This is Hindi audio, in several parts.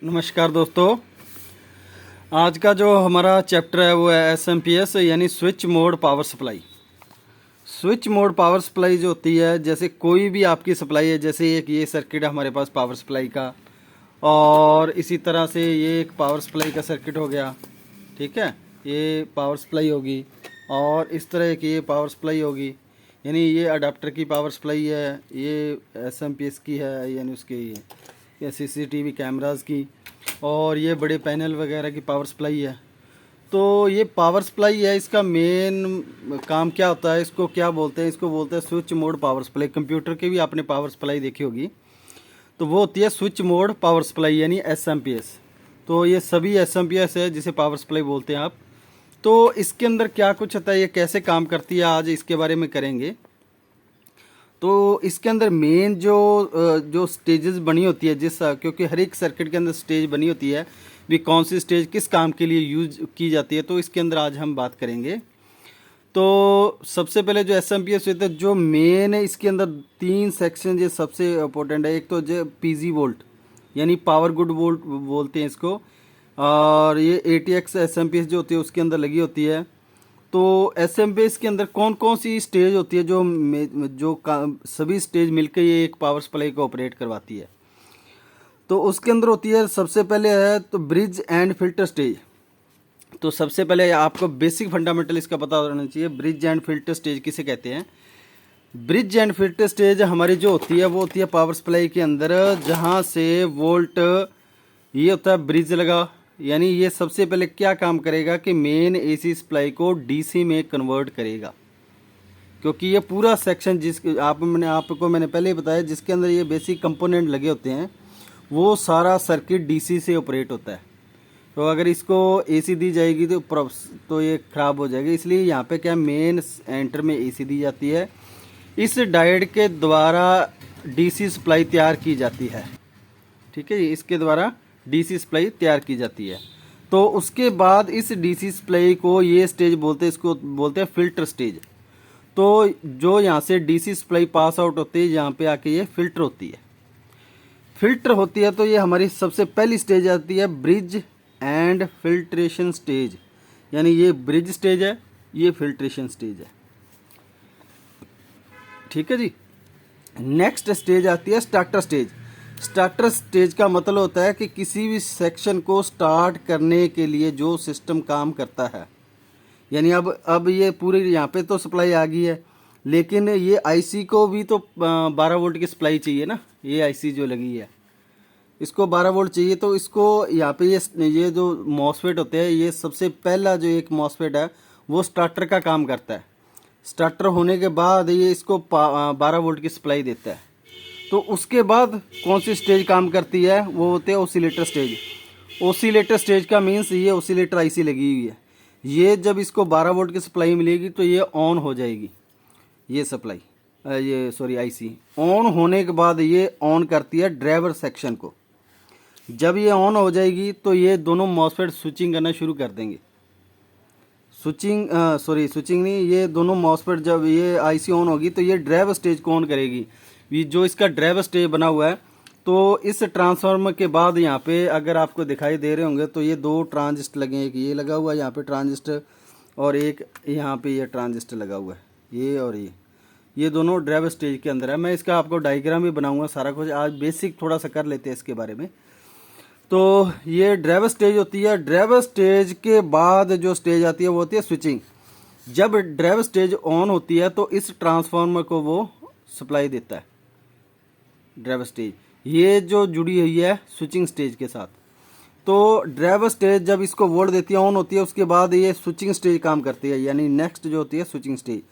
नमस्कार दोस्तों। आज का जो हमारा चैप्टर है वो है एसएमपीएस यानी switch mode power supply. Switch mode power supply जो होती है, जैसे कोई भी आपकी सप्लाई है, जैसे एक ये सर्किट है हमारे पास पावर सप्लाई का, और इसी तरह से ये एक पावर सप्लाई का सर्किट हो गया। ठीक है, ये पावर सप्लाई होगी और इस तरह की ये पावर सप्लाई होगी, यानी ये अडाप्टर की पावर सप्लाई है, ये एसएमपीएस की है यानी उसकी ये सीसीटीवी कैमरास की, और ये बड़े पैनल वगैरह की पावर सप्लाई है। तो ये पावर सप्लाई है, इसका मेन काम क्या होता है, इसको क्या बोलते हैं, इसको बोलते हैं switch mode power supply. Computer की भी आपने पावर सप्लाई देखी होगी, तो वो होती है स्विच मोड पावर सप्लाई यानी एसएमपीएस। तो ये सभी एसएमपीएस है जिसे पावर सप्लाई बोलते हैं आप। तो इसके अंदर क्या कुछ होता है, ये कैसे काम करती है, आज इसके बारे में करेंगे। तो इसके अंदर मेन जो स्टेजेस बनी होती है, क्योंकि हर एक सर्किट के अंदर स्टेज बनी होती है, भी कौन सी स्टेज किस काम के लिए यूज की जाती है, तो इसके अंदर आज हम बात करेंगे। तो सबसे पहले जो एसएमपीएस होता है, जो मेन है, इसके अंदर 3 सेक्शन ये सबसे इम्पोर्टेंट है। एक तो जो पीजी वोल्ट यानी पावर गुड वोल्ट बोलते हैं इसको, और ये एटीएक्स एसएमपीएस जो होती है उसके अंदर लगी होती है। तो एसएमपीएस के अंदर कौन कौन सी स्टेज होती है, सभी स्टेज मिलकर ये एक पावर सप्लाई को ऑपरेट करवाती है। तो उसके अंदर होती है, सबसे पहले है तो ब्रिज एंड फिल्टर स्टेज। तो सबसे पहले आपको बेसिक फंडामेंटल इसका पता होना चाहिए, ब्रिज एंड फिल्टर स्टेज किसे कहते हैं। ब्रिज एंड फिल्टर स्टेज हमारी जो होती है वो होती है पावर सप्लाई के अंदर, जहाँ से वोल्ट ये होता है ब्रिज लगा, यानी ये सबसे पहले क्या काम करेगा कि मेन एसी सप्लाई को डीसी में कन्वर्ट करेगा। क्योंकि ये पूरा सेक्शन आपको मैंने पहले ही बताया, जिसके अंदर ये बेसिक कंपोनेंट लगे होते हैं, वो सारा सर्किट डीसी से ऑपरेट होता है। तो अगर इसको एसी दी जाएगी तो ये ख़राब हो जाएगी, इसलिए यहाँ पे क्या मेन एंटर में एसी दी जाती है। इस डायोड के द्वारा डीसी सप्लाई तैयार की जाती है। ठीक है, इसके द्वारा डीसी सप्लाई तैयार की जाती है। तो उसके बाद इस डीसी सप्लाई को ये स्टेज बोलते हैं, इसको बोलते हैं फिल्टर स्टेज। तो जो यहाँ से डीसी सप्लाई पास आउट होती है, यहाँ पे आके ये फिल्टर होती है। फिल्टर होती है तो ये हमारी सबसे पहली स्टेज आती है ब्रिज एंड फिल्ट्रेशन स्टेज, यानी ये ब्रिज स्टेज है, ये फिल्ट्रेशन स्टेज है। ठीक है जी। नेक्स्ट स्टेज आती है स्टार्टर स्टेज। स्टार्टर स्टेज का मतलब होता है कि किसी भी सेक्शन को स्टार्ट करने के लिए जो सिस्टम काम करता है, यानी अब ये पूरी यहाँ पे तो सप्लाई आ गई है, लेकिन ये आईसी को भी तो 12 वोल्ट की सप्लाई चाहिए ना। ये आईसी जो लगी है इसको 12 वोल्ट चाहिए, तो इसको यहाँ पे ये जो मॉसफेट होते हैं, ये सबसे पहला जो एक मॉसफेट है वो स्टार्टर का काम करता है। स्टार्टर होने के बाद ये इसको 12 वोल्ट की सप्लाई देता है। तो उसके बाद कौन सी स्टेज काम करती है, वो होते हैं ओसिलेटर स्टेज। ओसिलेटर स्टेज का मीन्स ये ओसिलेटर आईसी लगी हुई है, ये जब इसको 12 वोल्ट की सप्लाई मिलेगी तो ये ऑन हो जाएगी। ये सप्लाई आईसी ऑन होने के बाद ये ऑन करती है ड्राइवर सेक्शन को। जब ये ऑन हो जाएगी तो ये दोनों मॉसफेट स्विचिंग करना शुरू कर देंगे। स्विचिंग नहीं, ये दोनों मॉसफेट जब ये आईसी ऑन होगी तो ये ड्राइवर स्टेज को ऑन करेगी। ये जो इसका ड्राइवर स्टेज बना हुआ है, तो इस ट्रांसफार्मर के बाद यहाँ पे अगर आपको दिखाई दे रहे होंगे तो ये 2 ट्रांजिस्टर लगे हैं। एक ये लगा हुआ है यहाँ पे ट्रांजिस्टर, और एक यहाँ पे ये ट्रांजिस्टर लगा हुआ है, ये और ये दोनों ड्राइवर स्टेज के अंदर है। मैं इसका आपको डायग्राम भी बनाऊंगा, सारा कुछ आज बेसिक थोड़ा सा कर लेते हैं इसके बारे में। तो ये ड्राइवर स्टेज होती है। ड्राइवर स्टेज के बाद जो स्टेज आती है वो होती है स्विचिंग। जब ड्राइवर स्टेज ऑन होती है तो इस ट्रांसफार्मर को वो सप्लाई देता है ड्राइवर स्टेज, ये जो जुड़ी हुई है स्विचिंग स्टेज के साथ। तो ड्राइवर स्टेज जब इसको वोल्ट देती है, ऑन होती है, उसके बाद ये स्विचिंग स्टेज काम करती है, यानी नेक्स्ट जो होती है स्विचिंग स्टेज,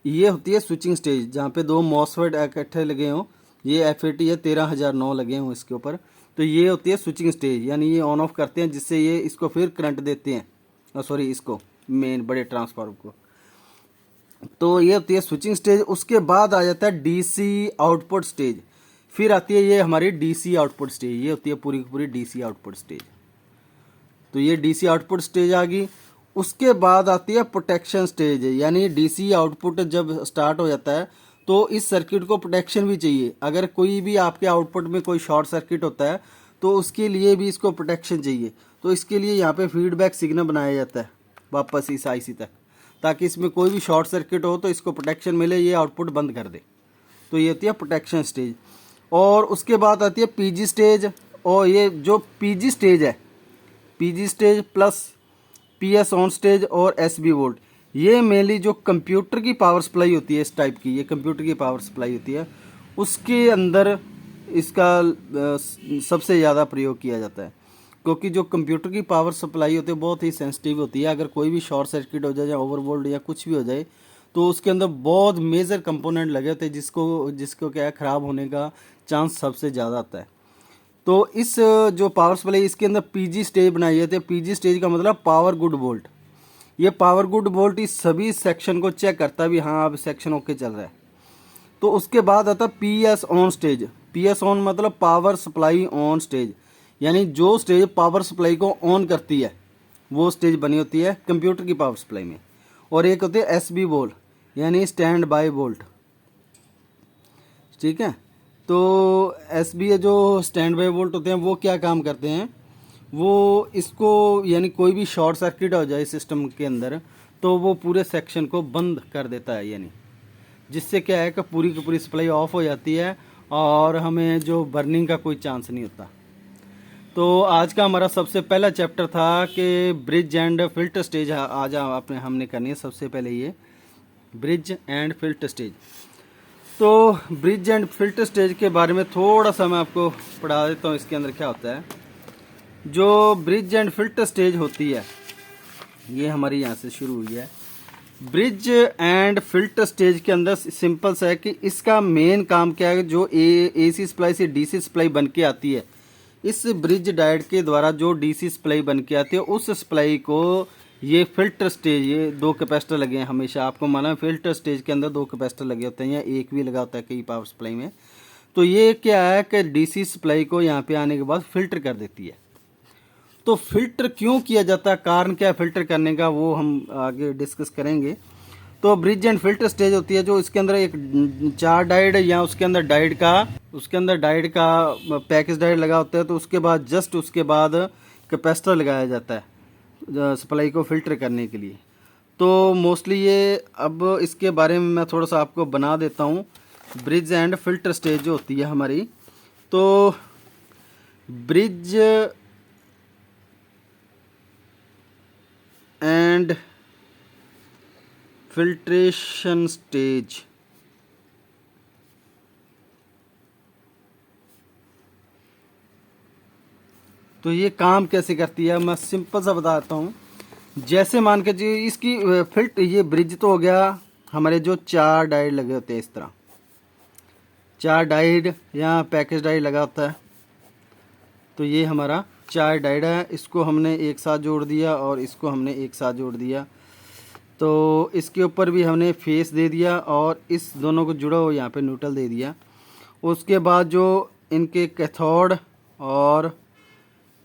ये होती है स्विचिंग स्टेज, जहाँ पे 2 मॉसफेट इकट्ठे लगे हों। ये FAT है 13009 लगे हों इसके ऊपर, तो ये होती है स्विचिंग स्टेज, यानी ये ऑन ऑफ करते हैं, जिससे ये इसको फिर करंट देते हैं, इसको मेन बड़े ट्रांसफार्मर को। तो ये होती है स्विचिंग स्टेज। उसके बाद आ जाता है डीसी आउटपुट स्टेज, फिर आती है ये हमारी डीसी आउटपुट स्टेज, ये होती है पूरी की पूरी डीसी आउटपुट स्टेज। तो ये डीसी आउटपुट स्टेज आ गई। उसके बाद आती है प्रोटेक्शन स्टेज, यानी डीसी आउटपुट जब स्टार्ट हो जाता है तो इस सर्किट को प्रोटेक्शन भी चाहिए। अगर कोई भी आपके आउटपुट में कोई शॉर्ट सर्किट होता है तो उसके लिए भी इसको प्रोटेक्शन चाहिए। तो इसके लिए यहाँ पे फीडबैक सिग्नल बनाया जाता है वापस इस आईसी तक, ताकि इसमें कोई भी शॉर्ट सर्किट हो तो इसको प्रोटेक्शन मिले, ये आउटपुट बंद कर दे। तो ये होती है प्रोटेक्शन स्टेज। और उसके बाद आती है पीजी स्टेज। और ये जो पीजी स्टेज है, PG stage plus PS on stage और एसबी वोल्ट, ये मेनली जो कंप्यूटर की पावर सप्लाई होती है इस टाइप की, ये कंप्यूटर की पावर सप्लाई होती है, उसके अंदर इसका सबसे ज़्यादा प्रयोग किया जाता है। क्योंकि जो कंप्यूटर की पावर सप्लाई होती है बहुत ही सेंसिटिव होती है। अगर कोई भी शॉर्ट सर्किट हो जाए या ओवरवोल्ट या कुछ भी हो जाए तो उसके अंदर बहुत मेजर कंपोनेंट लगे होते हैं जिसको क्या है ख़राब होने का चांस सबसे ज़्यादा आता है। तो इस जो पावर सप्लाई इसके अंदर पीजी स्टेज बनाई जाती है। पीजी स्टेज का मतलब पावर गुड वोल्ट। ये पावर गुड वोल्ट इस सभी सेक्शन को चेक करता है भी हाँ अब सेक्शन ओके चल रहा है। तो उसके बाद आता है PS on stage. PS on मतलब पावर सप्लाई ऑन स्टेज, यानी जो स्टेज पावर सप्लाई को ऑन करती है वो स्टेज बनी होती है कंप्यूटर की पावर सप्लाई में। और एक होती है एसबी वोल्ट, यानी स्टैंड बाय वोल्ट। ठीक है, तो एसबी जो स्टैंड बाय वोल्ट होते हैं वो क्या काम करते हैं, वो इसको यानी कोई भी शॉर्ट सर्किट हो जाए सिस्टम के अंदर तो वो पूरे सेक्शन को बंद कर देता है, यानी जिससे क्या है कि पूरी की पूरी सप्लाई ऑफ हो जाती है और हमें जो बर्निंग का कोई चांस नहीं होता। तो आज का हमारा सबसे पहला चैप्टर था कि ब्रिज एंड फिल्टर स्टेज आज हमने करनी है। सबसे पहले ये ब्रिज एंड फिल्टर स्टेज। तो ब्रिज एंड फिल्टर स्टेज के बारे में थोड़ा सा मैं आपको पढ़ा देता हूँ। इसके अंदर क्या होता है, जो ब्रिज एंड फिल्टर स्टेज होती है ये हमारी यहाँ से शुरू हुई है। ब्रिज एंड फिल्टर स्टेज के अंदर सिंपल सा है कि इसका मेन काम क्या है, जो एसी सप्लाई से डीसी सप्लाई बन के आती है, इस ब्रिज डायोड के द्वारा जो डीसी सप्लाई बन के आती है उस सप्लाई को ये फिल्टर स्टेज, ये दो कैपेसिटर लगे हैं हमेशा, आपको मालूम है फिल्टर स्टेज के अंदर दो कैपेसिटर लगे होते हैं या एक भी लगा होता है कई पावर सप्लाई में। तो ये क्या है कि डीसी सप्लाई को यहाँ पे आने के बाद फिल्टर कर देती है। तो फिल्टर क्यों किया जाता है, कारण क्या है फिल्टर करने का, वो हम आगे डिस्कस करेंगे। तो ब्रिज एंड फिल्टर स्टेज होती है जो इसके अंदर एक 4 डायोड या उसके अंदर डायोड का पैकेज डायोड लगा होता है। तो उसके बाद जस्ट उसके बाद कैपेसिटर लगाया जाता है सप्लाई को फिल्टर करने के लिए। तो मोस्टली ये अब इसके बारे में मैं थोड़ा सा आपको बना देता हूँ। ब्रिज एंड फिल्टर स्टेज जो होती है हमारी, तो ब्रिज एंड फिल्ट्रेशन स्टेज तो ये काम कैसे करती है मैं सिंपल सा बताता हूँ। जैसे मान के जी इसकी ये ब्रिज तो हो गया, हमारे जो 4 डायोड लगे होते हैं इस तरह 4 डायोड या पैकेज डायोड लगा होता है। तो ये हमारा 4 डायोड है, इसको हमने एक साथ जोड़ दिया और इसको हमने एक साथ जोड़ दिया। तो इसके ऊपर भी हमने फेस दे दिया और इस दोनों को जुड़ा हुआ यहाँ पे न्यूट्रल दे दिया। उसके बाद जो इनके कैथोड और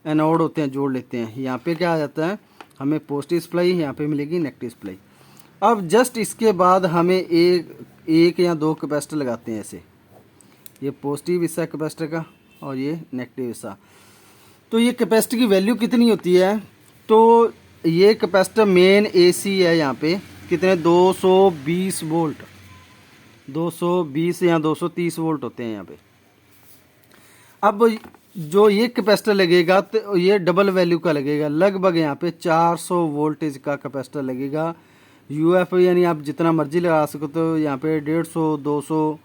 एनोड होते हैं जोड़ लेते हैं। यहाँ पे क्या आ जाता है, हमें पॉजिटिव सप्लाई यहाँ पे मिलेगी नेगेटिव सप्लाई। अब जस्ट इसके बाद हमें एक या 2 कैपेसिटर लगाते हैं ऐसे, ये पॉजिटिव हिस्सा कैपेसिटर का और ये नेगेटिव हिस्सा। तो ये कैपेसिटर की वैल्यू कितनी होती है, तो ये कैपेसिटर मेन एसी है, यहाँ पे कितने 220 वोल्ट 220 या 230 वोल्ट होते हैं यहाँ पे। अब जो ये कैपेसिटर लगेगा तो ये डबल वैल्यू का लगेगा, लगभग यहाँ पे 400 वोल्टेज का कैपेसिटर लगेगा। यूएफ यानी आप जितना मर्जी लगा सकते हो, यहाँ पे 150 200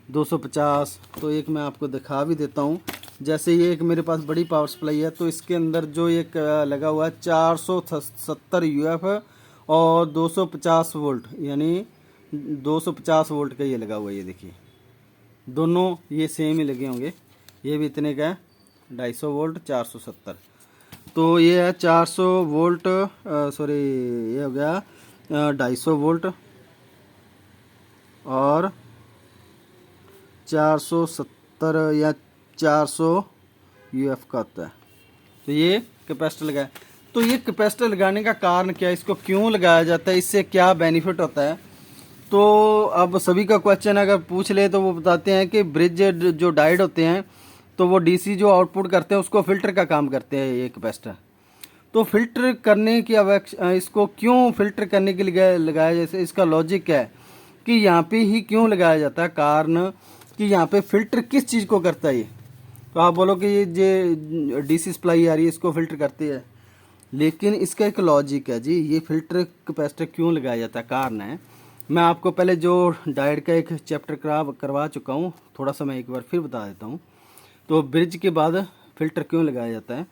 250। तो एक मैं आपको दिखा भी देता हूँ। जैसे ये एक मेरे पास बड़ी पावर सप्लाई है, तो इसके अंदर जो एक लगा हुआ है 470 यूएफ और 250 वोल्ट, यानी 250 वोल्ट का ये लगा हुआ है। ये देखिए दोनों ये सेम ही लगे होंगे, ये भी इतने का है 250 वोल्ट 470। तो ये है 400 वोल्ट सॉरी ये हो गया 250 वोल्ट और 470 या 400 यूएफ का होता है। तो ये कैपेसिटर लगाया। तो ये कैपेसिटर लगाने का कारण क्या है, इसको क्यों लगाया जाता है, इससे क्या बेनिफिट होता है। तो अब सभी का क्वेश्चन अगर पूछ ले तो वो बताते हैं कि ब्रिज जो डायोड होते हैं तो वो डीसी जो आउटपुट करते हैं उसको फिल्टर का काम करते हैं ये कैपेसिटर। तो फिल्टर करने की इसको क्यों फिल्टर करने के लिए लगाया, जैसे इसका लॉजिक क्या है कि यहाँ पे ही क्यों लगाया जाता है, कारण कि यहाँ पे फिल्टर किस चीज़ को करता है ये। तो आप बोलो कि ये जो डीसी सप्लाई आ रही है इसको फिल्टर करती है, लेकिन इसका एक लॉजिक है जी। ये फिल्टर कैपेसिटर क्यों लगाया जाता है, कारण है। मैं आपको पहले जो डायोड का एक चैप्टर करवा चुका हूँ, थोड़ा सा मैं एक बार फिर बता देता हूँ। तो ब्रिज के बाद फिल्टर क्यों लगाया जाता है,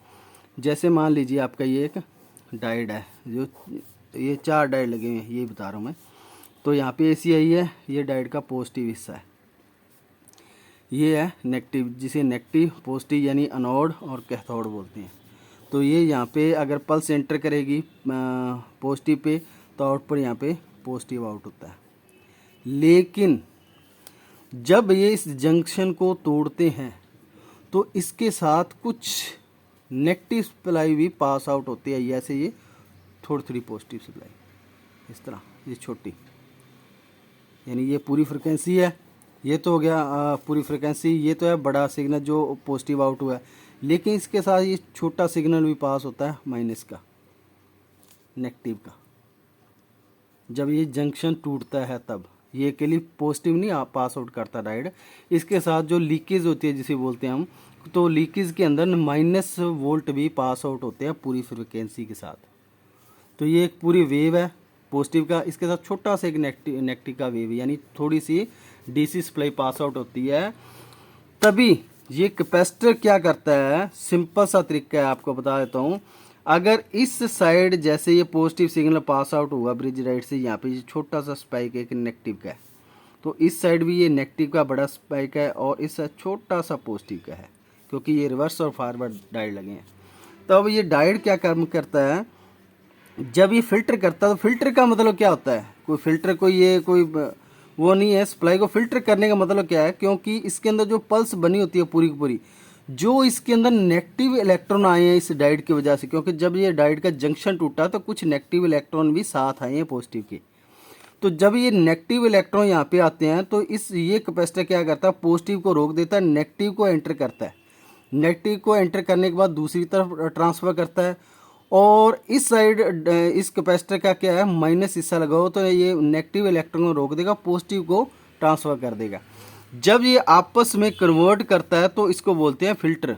जैसे मान लीजिए आपका ये एक डायोड है, जो ये 4 डायोड लगे हुए हैं, ये बता रहा हूँ मैं। तो यहाँ पे एसी आई है, ये डायोड का पॉजिटिव हिस्सा है, ये है नेगेटिव, जिसे नेगेटिव पॉजिटिव यानी एनोड और कैथोड बोलते हैं। तो ये यहाँ पे अगर पल्स एंटर करेगी पॉजिटिव पे, तो आउटपुट यहाँ पे पॉजिटिव आउट होता है। लेकिन जब ये इस जंक्शन को तोड़ते हैं तो इसके साथ कुछ नेगेटिव सप्लाई भी पास आउट होती है, जैसे ये थोड़ी थोड़ी पॉजिटिव सप्लाई, इस तरह ये छोटी, यानी ये पूरी फ्रिक्वेंसी है, ये तो हो गया पूरी फ्रिक्वेंसी, ये तो है बड़ा सिग्नल जो पॉजिटिव आउट हुआ है। लेकिन इसके साथ ये छोटा सिग्नल भी पास होता है माइनस का, नेगेटिव का। जब ये जंक्शन टूटता है तब ये के लिए पॉजिटिव नहीं पास आउट करता डायोड, इसके साथ जो लीकेज होती है जिसे बोलते हैं हम, तो लीकेज के अंदर माइनस वोल्ट भी पास आउट होते हैं पूरी फ्रिक्वेंसी के साथ। तो ये एक पूरी वेव है पॉजिटिव का, इसके साथ छोटा सा एक नेगेटिव का वेव, यानी थोड़ी सी डीसी सप्लाई पास आउट होती है। तभी ये कैपेसिटर क्या करता है, सिंपल सा तरीका है, आपको बता देता हूँ। अगर इस साइड जैसे ये पॉजिटिव सिग्नल पास आउट हुआ ब्रिज राइट से, यहाँ पे ये छोटा सा स्पाइक है नेगेटिव का है, तो इस साइड भी ये नेगेटिव का बड़ा स्पाइक है और इस साइड छोटा सा पॉजिटिव का है, क्योंकि ये रिवर्स और फॉरवर्ड डायोड लगे हैं। तो अब ये डायोड क्या काम करता है, जब ये फिल्टर करता है, तो फिल्टर का मतलब क्या होता है, कोई फिल्टर कोई वो नहीं है। सप्लाई को फिल्टर करने का मतलब क्या है, क्योंकि इसके अंदर जो पल्स बनी होती है पूरी की पूरी, जो इसके अंदर नेगेटिव इलेक्ट्रॉन आए हैं इस डायोड की वजह से, क्योंकि जब ये डायोड का जंक्शन टूटा तो कुछ नेगेटिव इलेक्ट्रॉन भी साथ आए हैं पॉजिटिव के। तो जब ये नेगेटिव इलेक्ट्रॉन यहाँ पे आते हैं तो ये कैपेसिटर क्या करता है, पॉजिटिव को रोक देता है, नेगेटिव को एंटर करता है, नेगेटिव को एंटर करने के बाद दूसरी तरफ ट्रांसफ़र करता है। और इस साइड इस कैपेसिटर का क्या है, माइनस हिस्सा लगा हो, तो ये नेगेटिव इलेक्ट्रॉन को रोक देगा, पॉजिटिव को ट्रांसफ़र कर देगा। जब ये आपस में कन्वर्ट करता है तो इसको बोलते हैं फिल्टर,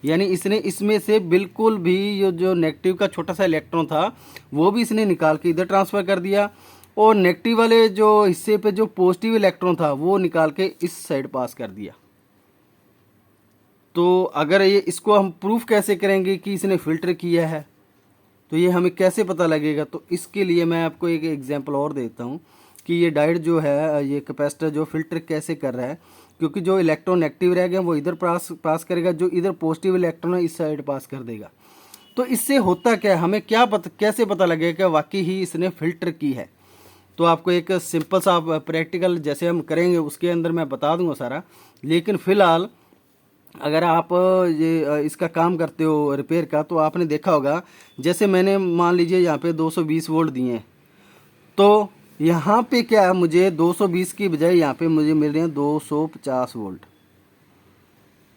यानी इसने इसमें से बिल्कुल भी ये जो नेगेटिव का छोटा सा इलेक्ट्रॉन था वो भी इसने निकाल के इधर ट्रांसफ़र कर दिया, और नेगेटिव वाले जो हिस्से पे जो पॉजिटिव इलेक्ट्रॉन था वो निकाल के इस साइड पास कर दिया। तो अगर ये इसको हम प्रूफ कैसे करेंगे कि इसने फ़िल्टर किया है, तो ये हमें कैसे पता लगेगा, तो इसके लिए मैं आपको एक एग्जांपल और देता हूँ कि ये डायोड जो है, ये कैपेसिटर जो फिल्टर कैसे कर रहा है। क्योंकि जो इलेक्ट्रॉन नेगेटिव रह गए वो इधर पास करेगा, जो इधर पॉजिटिव इलेक्ट्रॉन है इस साइड पास कर देगा। तो इससे होता क्या है, हमें कैसे पता लगेगा कि वाकई ही इसने फ़िल्टर की है। तो आपको एक सिंपल सा प्रैक्टिकल जैसे हम करेंगे उसके अंदर मैं बता दूंगा सारा। लेकिन फ़िलहाल अगर आप ये इसका काम करते हो रिपेयर का, तो आपने देखा होगा, जैसे मैंने मान लीजिए यहाँ पे 220 वोल्ट दिए हैं, तो यहाँ पे क्या है, मुझे 220 की बजाय यहाँ पे मुझे मिल रहे हैं 250 वोल्ट।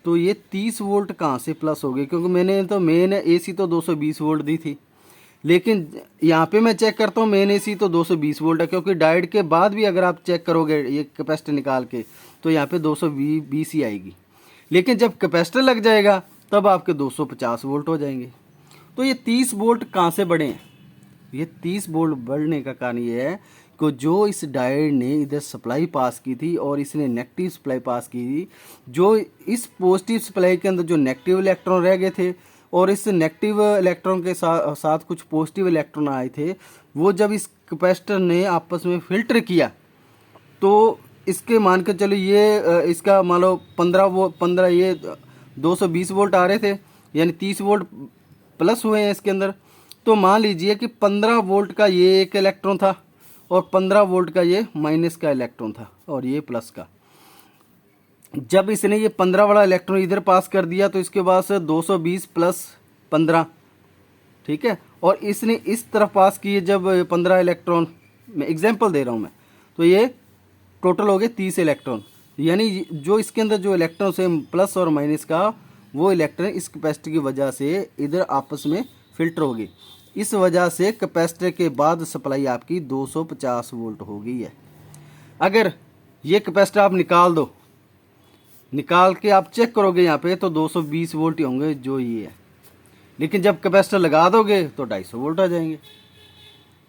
तो ये 30 वोल्ट कहाँ से प्लस हो गए, क्योंकि मैंने तो मेन एसी तो 220 वोल्ट दी थी, लेकिन यहाँ पे मैं चेक करता हूँ मेन एसी तो 220 वोल्ट है, क्योंकि डायोड के बाद भी अगर आप चेक करोगे ये कैपेसिटर निकाल के तो यहाँ पे 220 ही आएगी। लेकिन जब कैपेसिटर लग जाएगा तब आपके 250 वोल्ट हो जाएंगे। तो ये 30 वोल्ट कहाँ से बढ़े हैं, ये 30 वोल्ट बढ़ने का कारण ये है कि जो इस डायोड ने इधर सप्लाई पास की थी और इसने नेगेटिव सप्लाई पास की थी, जो इस पॉजिटिव सप्लाई के अंदर जो नेगेटिव इलेक्ट्रॉन रह गए थे और इस नेगेटिव इलेक्ट्रॉन के साथ कुछ पॉजिटिव इलेक्ट्रॉन आए थे, वो जब इस कैपेसिटर ने आपस में फ़िल्टर किया तो इसके मान के चलो ये इसका मान लो 15 ये 220 वोल्ट आ रहे थे, यानी 30 वोल्ट प्लस हुए हैं इसके अंदर। तो मान लीजिए कि 15 वोल्ट का ये एक इलेक्ट्रॉन था और 15 वोल्ट का ये माइनस का इलेक्ट्रॉन था और ये प्लस का। जब इसने ये 15 वाला इलेक्ट्रॉन इधर पास कर दिया तो इसके पास 220 प्लस 15, ठीक है, और इसने इस तरफ पास किए जब 15 इलेक्ट्रॉन, मैं एग्जांपल दे रहा हूँ मैं, तो ये टोटल हो गए 30 इलेक्ट्रॉन। यानी जो इसके अंदर जो इलेक्ट्रॉन से प्लस और माइनस का वो इलेक्ट्रॉन इस कैपेसिटर की वजह से इधर आपस में फिल्टर होगी। इस वजह से कैपेसिटर के बाद सप्लाई आपकी 250 वोल्ट हो गई है। अगर ये कैपेसिटर आप निकाल दो, निकाल के आप चेक करोगे यहाँ पे तो 220 वोल्ट ही होंगे जो ये है, लेकिन जब कैपेसिटर लगा दोगे तो 250 वोल्ट आ जाएंगे।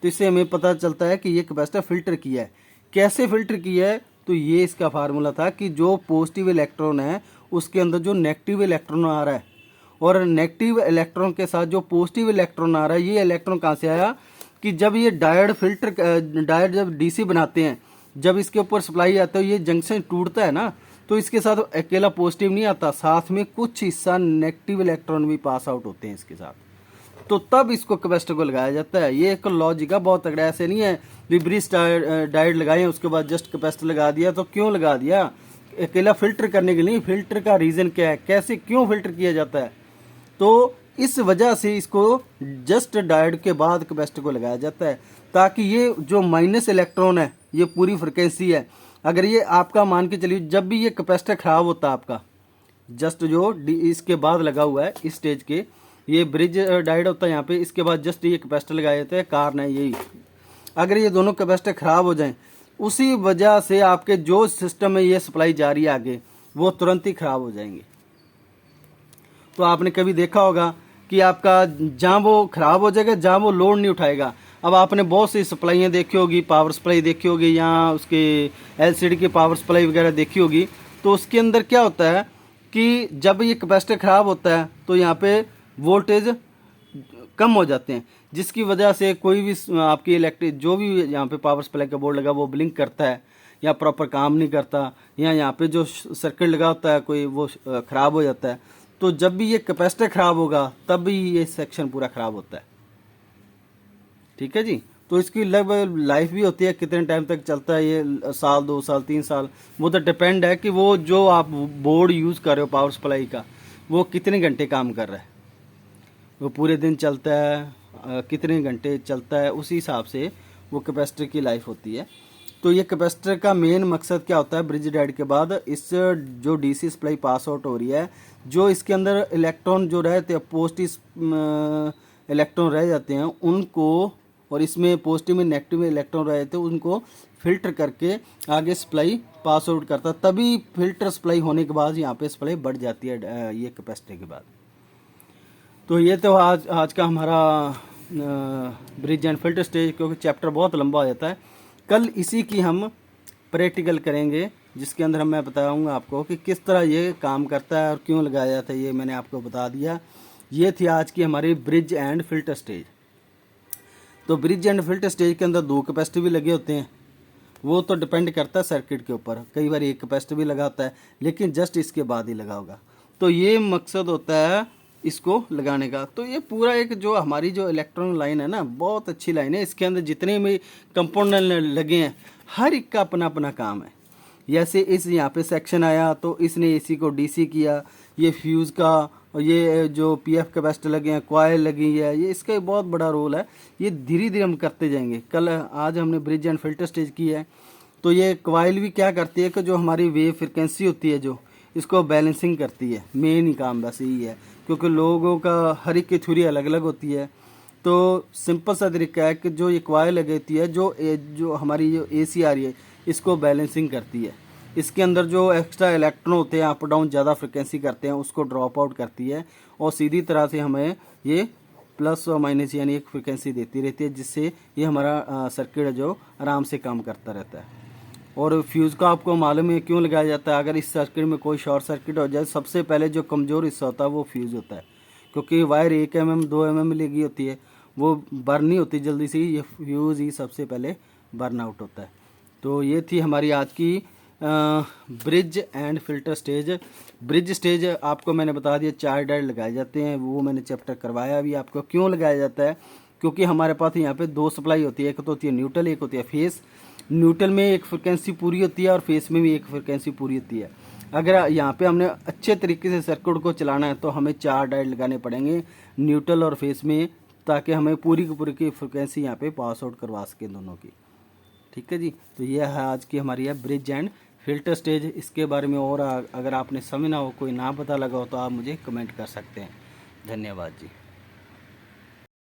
तो इससे हमें पता चलता है कि ये कैपेसिटर फिल्टर किया है। कैसे फिल्टर किया है? तो ये इसका फार्मूला था कि जो पॉजिटिव इलेक्ट्रॉन है उसके अंदर जो नेगेटिव इलेक्ट्रॉन आ रहा है और नेगेटिव इलेक्ट्रॉन के साथ जो पॉजिटिव इलेक्ट्रॉन आ रहा है, ये इलेक्ट्रॉन कहाँ से आया कि जब ये डायोड डायोड जब डीसी बनाते हैं, जब इसके ऊपर सप्लाई आता है, ये जंक्शन टूटता है ना, तो इसके साथ अकेला पॉजिटिव नहीं आता, साथ में कुछ हिस्सा नेगेटिव इलेक्ट्रॉन भी पास आउट होते हैं इसके साथ। तो तब इसको कैपेसिटर को लगाया जाता है। ये एक लॉजिक है बहुत तगड़ा, ऐसे नहीं है ब्रिज डायोड लगाए उसके बाद जस्ट कैपेसिटर लगा दिया। तो क्यों लगा दिया? अकेला फिल्टर करने के लिए। फिल्टर का रीजन क्या है, कैसे क्यों फिल्टर किया जाता है? तो इस वजह से इसको जस्ट डायोड के बाद कैपेसिटर को लगाया जाता है, ताकि ये जो माइनस इलेक्ट्रॉन है, ये पूरी फ्रिक्वेंसी है। अगर ये आपका मान के चलिए जब भी ये कैपेसिटर खराब होता है आपका, जस्ट जो इसके बाद लगा हुआ है इस स्टेज के, ये ब्रिज डायोड होता है यहाँ पे, इसके बाद जस्ट ये कैपेसिटर लगाए जाते हैं, कारण है यही। अगर ये दोनों कैपेसिटर खराब हो जाएं, उसी वजह से आपके जो सिस्टम में ये सप्लाई जा रही है आगे, वो तुरंत ही खराब हो जाएंगे। तो आपने कभी देखा होगा कि आपका जहाँ वो खराब हो जाएगा, जहाँ वो लोड नहीं उठाएगा। अब आपने बहुत सी सप्लाइयाँ देखी होगी, पावर सप्लाई देखी होगी या उसके एलसीडी की पावर सप्लाई वगैरह देखी होगी, तो उसके अंदर क्या होता है कि जब ये कैपेसिटर खराब होता है तो यहाँ पे वोल्टेज कम हो जाते हैं, जिसकी वजह से कोई भी आपकी इलेक्ट्रिक जो भी यहाँ पे पावर सप्लाई का बोर्ड लगा वो ब्लिंक करता है या प्रॉपर काम नहीं करता, या यहाँ पे जो सर्किट लगा होता है कोई वो ख़राब हो जाता है। तो जब भी ये कैपेसिटर ख़राब होगा तब भी ये सेक्शन पूरा ख़राब होता है। ठीक है जी। तो इसकी लगभग लाइफ भी होती है, कितने टाइम तक चलता है ये, साल 2 साल 3 साल, वो तो डिपेंड है कि वो जो आप बोर्ड यूज़ कर रहे हो पावर सप्लाई का, वो कितने घंटे काम कर रहा है, वो पूरे दिन चलता है, कितने घंटे चलता है, उसी हिसाब से वो कैपेसिटर की लाइफ होती है। तो ये कैपेसिटर का मेन मकसद क्या होता है, ब्रिज डायोड के बाद इस जो डीसी सप्लाई पास आउट हो रही है, जो इसके अंदर इलेक्ट्रॉन जो रहते हैं पॉजिटिव इलेक्ट्रॉन रह जाते हैं उनको, और इसमें पॉजिटिव में नेगेटिव में इलेक्ट्रॉन रह जाते हैं उनको फिल्टर करके आगे सप्लाई पास आउट करता, तभी फिल्टर सप्लाई होने के बाद यहाँ पे सप्लाई बढ़ जाती है ये कैपेसिटर के बाद। तो ये तो आज का हमारा ब्रिज एंड फिल्टर स्टेज, क्योंकि चैप्टर बहुत लंबा हो जाता है। कल इसी की हम प्रैक्टिकल करेंगे, जिसके अंदर मैं बताऊंगा आपको कि किस तरह ये काम करता है और क्यों लगाया जाता है, ये मैंने आपको बता दिया। ये थी आज की हमारी ब्रिज एंड फिल्टर स्टेज। तो ब्रिज एंड फिल्टर स्टेज के अंदर 2 कैपेसिटर भी लगे होते हैं, वो तो डिपेंड करता है सर्किट के ऊपर, कई बार एक कैपेसिटर भी लगा होता है, लेकिन जस्ट इसके बाद ही लगा होगा। तो ये मकसद होता है इसको लगाने का। तो ये पूरा एक जो हमारी जो इलेक्ट्रॉनिक लाइन है ना, बहुत अच्छी लाइन है। इसके अंदर जितने भी कंपोनेंट लगे हैं, हर एक का अपना अपना काम है। जैसे इस यहाँ पे सेक्शन आया तो इसने एसी को डीसी किया, ये फ्यूज़ का, और ये जो पीएफ कैपेसिटर लगे हैं, कॉयल लगी है, ये इसका बहुत बड़ा रोल है। ये धीरे धीरे हम करते जाएंगे। कल आज हमने ब्रिज एंड फिल्टर स्टेज की है। तो ये कॉयल भी क्या करती है कि जो हमारी वेव फ्रिक्वेंसी होती है जो इसको बैलेंसिंग करती है, मेन ही काम बस यही है, क्योंकि लोगों का हर एक की थ्योरी अलग अलग होती है। तो सिंपल सा तरीका है कि जो ये कॉयल लगती है, जो हमारी जो एसी आ रही है, इसको बैलेंसिंग करती है। इसके अंदर जो एक्स्ट्रा इलेक्ट्रॉन होते हैं अप डाउन ज़्यादा फ्रिक्वेंसी करते हैं, उसको ड्रॉप आउट करती है और सीधी तरह से हमें ये प्लस और माइनस यानी एक फ्रिक्वेंसी देती रहती है, जिससे ये हमारा सर्किट है जो आराम से काम करता रहता है। और फ्यूज़ का आपको मालूम है क्यों लगाया जाता है। अगर इस सर्किट में कोई शॉर्ट सर्किट हो जाए, सबसे पहले जो कमज़ोर हिस्सा होता है वो फ्यूज़ होता है, क्योंकि वायर 1 mm 2 mm लगी होती है, वो बर्न नहीं होती जल्दी से, ये फ्यूज़ ही सबसे पहले बर्न आउट होता है। तो ये थी हमारी आज की bridge and filter stage. Bridge stage आपको मैंने बता दिया 4 डायोड लगाए जाते हैं, वो मैंने चैप्टर करवाया भी आपको। क्यों लगाया जाता है? क्योंकि हमारे पास यहाँ पे 2 सप्लाई होती है, एक तो होती है न्यूट्रल, एक होती है फेस। न्यूट्रल में एक फ्रिक्वेंसी पूरी होती है और फेस में भी एक फ्रिक्वेंसी पूरी होती है। अगर यहाँ पे हमने अच्छे तरीके से सर्किट को चलाना है तो हमें 4 डायोड लगाने पड़ेंगे न्यूट्रल और फेस में, ताकि हमें पूरी की पूरी की फ्रिक्वेंसी यहाँ पे पास आउट करवा सके दोनों की। ठीक है जी। तो ये है आज की हमारी है ब्रिज एंड फिल्टर स्टेज, इसके बारे में और अगर आपने समझना हो, कोई ना पता लगा हो, तो आप मुझे कमेंट कर सकते हैं। धन्यवाद जी।